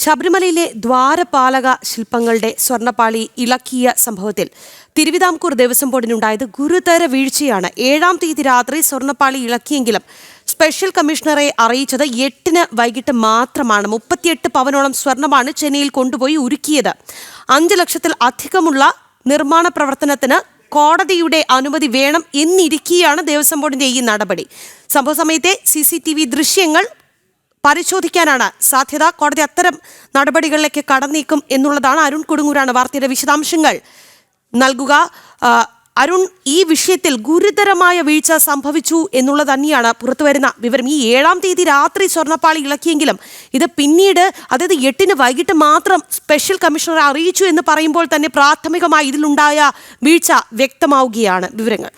ശബരിമലയിലെ ദ്വാരപാലക ശില്പങ്ങളുടെ സ്വർണ്ണപ്പാളി ഇളക്കിയ സംഭവത്തിൽ തിരുവിതാംകൂർ ദേവസ്വം ബോർഡിനുണ്ടായത് ഗുരുതര വീഴ്ചയാണ്. 7-ാം തീയതി രാത്രി സ്വർണ്ണപ്പാളി ഇളക്കിയെങ്കിലും സ്പെഷ്യൽ കമ്മീഷണറെ അറിയിച്ചത് 8-ന് വൈകിട്ട് മാത്രമാണ്. 38 പവനോളം സ്വർണ്ണമാണ് ചെന്നൈയിൽ കൊണ്ടുപോയി ഉരുക്കിയത്. 5 ലക്ഷത്തിൽ അധികമുള്ള നിർമ്മാണ പ്രവർത്തനത്തിന് കോടതിയുടെ അനുമതി വേണം എന്നിരിക്കെയാണ് ദേവസ്വം ബോർഡിന്റെ ഈ നടപടി. സംഭവ സമയത്തെ CCTV ദൃശ്യങ്ങൾ പരിശോധിക്കാനാണ് സാധ്യത. കോടതി അത്തരം നടപടികളിലേക്ക് കടന്നേക്കും എന്നുള്ളതാണ്. അരുൺ കൊടുങ്ങൂരാണ് വാർത്തയുടെ വിശദാംശങ്ങൾ നൽകുക. അരുൺ, ഈ വിഷയത്തിൽ ഗുരുതരമായ വീഴ്ച സംഭവിച്ചു എന്നുള്ളത് തന്നെയാണ് പുറത്തുവരുന്ന വിവരം. ഈ 7-ാം തീയതി രാത്രി സ്വർണ്ണപ്പാളി ഇളക്കിയെങ്കിലും ഇത് പിന്നീട്, അതായത് 8-ന് വൈകിട്ട് മാത്രം സ്പെഷ്യൽ കമ്മീഷണറെ അറിയിച്ചു എന്ന് പറയുമ്പോൾ തന്നെ പ്രാഥമികമായി ഇതിലുണ്ടായ വീഴ്ച വ്യക്തമാവുകയാണ്. വിവരങ്ങൾ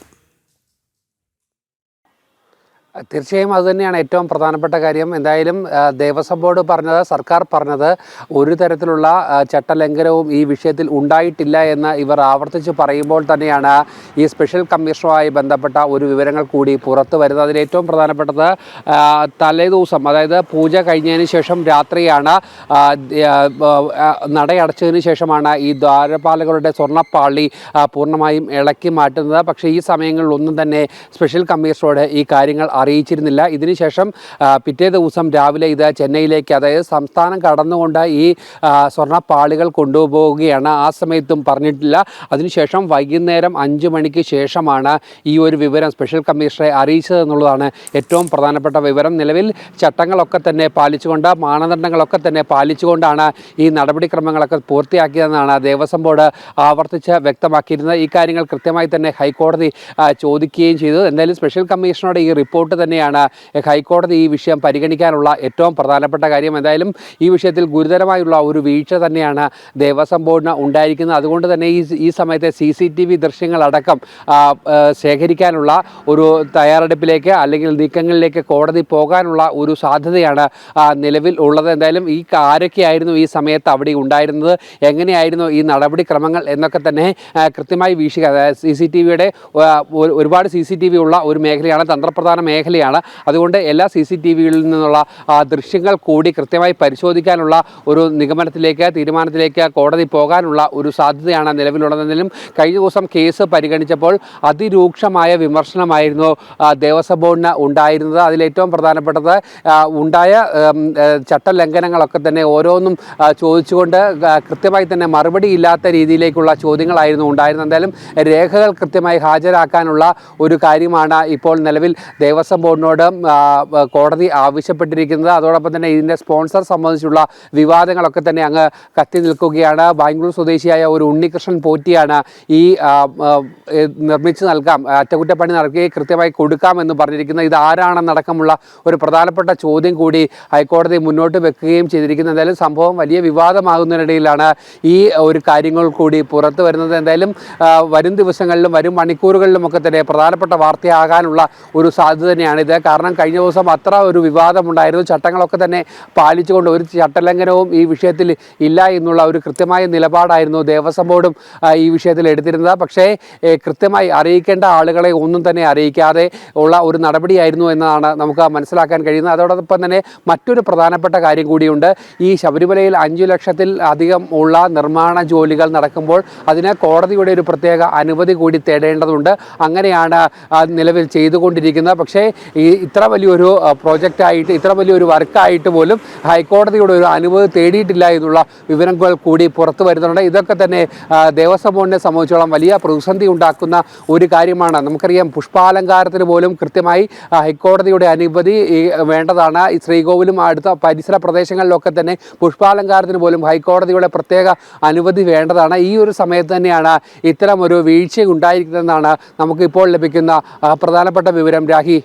തീർച്ചയായും അതുതന്നെയാണ് ഏറ്റവും പ്രധാനപ്പെട്ട കാര്യം. എന്തായാലും ദേവസ്വം ബോർഡ് പറഞ്ഞത്, സർക്കാർ പറഞ്ഞത്, ഒരു തരത്തിലുള്ള ചട്ടലംഘനവും ഈ വിഷയത്തിൽ ഉണ്ടായിട്ടില്ല എന്ന് ഇവർ ആവർത്തിച്ച് പറയുമ്പോൾ തന്നെയാണ് ഈ സ്പെഷ്യൽ കമ്മീഷണറുമായി ബന്ധപ്പെട്ട ഒരു വിവരങ്ങൾ കൂടി പുറത്തു വരുന്നത്. അതിൽ ഏറ്റവും പ്രധാനപ്പെട്ടത് തലേദിവസം, അതായത് പൂജ കഴിഞ്ഞതിന് ശേഷം രാത്രിയാണ്, നടയടച്ചതിന് ശേഷമാണ് ഈ ദ്വാരപാലകരുടെ സ്വർണ്ണപ്പാളി പൂർണ്ണമായും ഇളക്കി മാറ്റുന്നത്. പക്ഷേ ഈ സമയങ്ങളിലൊന്നും തന്നെ സ്പെഷ്യൽ കമ്മീഷണറോട് ഈ കാര്യങ്ങൾ അറിയിച്ചിരുന്നില്ല. ഇതിനുശേഷം പിറ്റേ ദിവസം രാവിലെ ഇത് ചെന്നൈയിലേക്ക്, അതായത് സംസ്ഥാനം കടന്നുകൊണ്ട് ഈ സ്വർണ്ണപ്പാളികൾ കൊണ്ടുപോവുകയാണ്. ആ സമയത്തും പറഞ്ഞിട്ടില്ല. അതിനുശേഷം വൈകുന്നേരം 5 മണിക്ക് ശേഷമാണ് ഈ ഒരു വിവരം സ്പെഷ്യൽ കമ്മീഷണറെ അറിയിച്ചത് എന്നുള്ളതാണ് ഏറ്റവും പ്രധാനപ്പെട്ട വിവരം. നിലവിൽ ചട്ടങ്ങളൊക്കെ തന്നെ പാലിച്ചുകൊണ്ട്, മാനദണ്ഡങ്ങളൊക്കെ തന്നെ പാലിച്ചുകൊണ്ടാണ് ഈ നടപടിക്രമങ്ങളൊക്കെ പൂർത്തിയാക്കിയതെന്നാണ് ദേവസ്വം ബോർഡ് ആവർത്തിച്ച് വ്യക്തമാക്കിയിരുന്നത്. ഈ കാര്യങ്ങൾ കൃത്യമായി തന്നെ ഹൈക്കോടതി ചോദിക്കുകയും ചെയ്തു. എന്തായാലും സ്പെഷ്യൽ കമ്മീഷണറുടെ ഈ റിപ്പോർട്ട് തന്നെയാണ് ഹൈക്കോടതി ഈ വിഷയം പരിഗണിക്കാനുള്ള ഏറ്റവും പ്രധാനപ്പെട്ട കാര്യം. എന്തായാലും ഈ വിഷയത്തിൽ ഗുരുതരമായുള്ള ഒരു വീഴ്ച തന്നെയാണ് ദേവസ്വം ബോർഡിന് ഉണ്ടായിരിക്കുന്നത്. അതുകൊണ്ട് തന്നെ ഈ സമയത്തെ CCTV ദൃശ്യങ്ങളടക്കം ശേഖരിക്കാനുള്ള ഒരു തയ്യാറെടുപ്പിലേക്ക്, അല്ലെങ്കിൽ നീക്കങ്ങളിലേക്ക് കോടതി പോകാനുള്ള ഒരു സാധ്യതയാണ് നിലവിൽ ഉള്ളത്. എന്തായാലും ഈ ആരൊക്കെയായിരുന്നു ഈ സമയത്ത് അവിടെ ഉണ്ടായിരുന്നത്, എങ്ങനെയായിരുന്നു ഈ നടപടിക്രമങ്ങൾ എന്നൊക്കെ തന്നെ കൃത്യമായി വീക്ഷിക്കുക. അതായത് CCTVയുടെ ഒരുപാട് CCTV ഉള്ള ഒരു മേഖലയാണ്, തന്ത്രപ്രധാന മേഖലയാണ്. അതുകൊണ്ട് എല്ലാ CCTVയിൽ നിന്നുള്ള ദൃശ്യങ്ങൾ കൂടി കൃത്യമായി പരിശോധിക്കാനുള്ള ഒരു തീരുമാനത്തിലേക്ക് കോടതി പോകാനുള്ള ഒരു സാധ്യതയാണ് നിലവിലുള്ളതെങ്കിലും കഴിഞ്ഞ ദിവസം കേസ് പരിഗണിച്ചപ്പോൾ അതിരൂക്ഷമായ വിമർശനമായിരുന്നു ദേവസ്വം ബോർഡിന് ഉണ്ടായിരുന്നത്. അതിലേറ്റവും പ്രധാനപ്പെട്ടത് ഉണ്ടായ ചട്ടലംഘനങ്ങളൊക്കെ തന്നെ ഓരോന്നും ചോദിച്ചുകൊണ്ട് കൃത്യമായി തന്നെ മറുപടിയില്ലാത്ത രീതിയിലേക്കുള്ള ചോദ്യങ്ങളായിരുന്നു ഉണ്ടായിരുന്നത്. എന്തായാലും രേഖകൾ കൃത്യമായി ഹാജരാക്കാനുള്ള ഒരു കാര്യമാണ് ഇപ്പോൾ നിലവിൽ ദേവസ്വം ബോർഡിനോട് കോടതി ആവശ്യപ്പെട്ടിരിക്കുന്നത്. അതോടൊപ്പം തന്നെ ഇതിൻ്റെ സ്പോൺസർ സംബന്ധിച്ചുള്ള വിവാദങ്ങളൊക്കെ തന്നെ അങ്ങ് കത്തി നിൽക്കുകയാണ്. ബാംഗ്ലൂർ സ്വദേശിയായ ഒരു ഉണ്ണികൃഷ്ണൻ പോറ്റിയാണ് ഈ നിർമ്മിച്ച് നൽകാം, അറ്റകുറ്റപ്പണി നടത്തി കൃത്യമായി കൊടുക്കാമെന്ന് പറഞ്ഞിരിക്കുന്നത്. ഇത് ആരാണെന്നടക്കമുള്ള ഒരു പ്രധാനപ്പെട്ട ചോദ്യം കൂടി ഹൈക്കോടതി മുന്നോട്ട് വെക്കുകയും ചെയ്തിരിക്കുന്നത്. എന്തായാലും സംഭവം വലിയ വിവാദമാകുന്നതിനിടയിലാണ് ഈ ഒരു കാര്യങ്ങൾ കൂടി പുറത്തു വരുന്നത്. എന്തായാലും വരും ദിവസങ്ങളിലും വരും മണിക്കൂറുകളിലുമൊക്കെ തന്നെ പ്രധാനപ്പെട്ട വാർത്തയാകാനുള്ള ഒരു സാധ്യത തന്നെയാണിത്. കാരണം കഴിഞ്ഞ ദിവസം അത്ര ഒരു വിവാദമുണ്ടായിരുന്നു. ചട്ടങ്ങളൊക്കെ തന്നെ പാലിച്ചുകൊണ്ട് ഒരു ചട്ടലംഘനവും ഈ വിഷയത്തിൽ ഇല്ല എന്നുള്ള ഒരു കൃത്യമായ നിലപാടായിരുന്നു ദേവസ്വം ബോർഡും ഈ വിഷയത്തിൽ എടുത്തിരുന്നത്. പക്ഷേ കൃത്യമായി അറിയിക്കേണ്ട ആളുകളെ ഒന്നും തന്നെ അറിയിക്കാതെ ഉള്ള ഒരു നടപടിയായിരുന്നു എന്നാണ് നമുക്ക് മനസ്സിലാക്കാൻ കഴിയുന്നത്. അതോടൊപ്പം തന്നെ മറ്റൊരു പ്രധാനപ്പെട്ട കാര്യം കൂടിയുണ്ട്. ഈ ശബരിമലയിൽ 5 ലക്ഷത്തിൽ അധികം ഉള്ള നിർമ്മാണ ജോലികൾ നടക്കുമ്പോൾ അതിന് കോടതിയുടെ ഒരു പ്രത്യേക അനുമതി കൂടി തേടേണ്ടതുണ്ട്. അങ്ങനെയാണ് നിലവിൽ ചെയ്തുകൊണ്ടിരിക്കുന്നത്. പക്ഷേ ഇത്ര വലിയൊരു പ്രോജക്റ്റായിട്ട്, ഇത്ര വലിയൊരു വർക്കായിട്ട് പോലും ഹൈക്കോടതിയുടെ ഒരു അനുമതി തേടിയിട്ടില്ല എന്നുള്ള വിവരങ്ങൾ കൂടി പുറത്തു വരുന്നുണ്ട്. ഇതൊക്കെ തന്നെ ദേവസ്വം ബോർഡിനെ സംബന്ധിച്ചോളം വലിയ പ്രതിസന്ധി ഉണ്ടാക്കുന്ന ഒരു കാര്യമാണ്. നമുക്കറിയാം, പുഷ്പാലങ്കാരത്തിന് പോലും കൃത്യമായി ഹൈക്കോടതിയുടെ അനുമതി വേണ്ടതാണ്. ഈ ശ്രീകോവിലും അടുത്ത പരിസര പ്രദേശങ്ങളിലൊക്കെ തന്നെ പുഷ്പാലങ്കാരത്തിന് പോലും ഹൈക്കോടതിയുടെ പ്രത്യേക അനുമതി വേണ്ടതാണ്. ഈ ഒരു സമയത്ത് തന്നെയാണ് ഇത്തരം ഒരു വീഴ്ച ഉണ്ടായിരിക്കുന്നതെന്നാണ് നമുക്ക് ഇപ്പോൾ ലഭിക്കുന്ന പ്രധാനപ്പെട്ട വിവരം. രാഹി.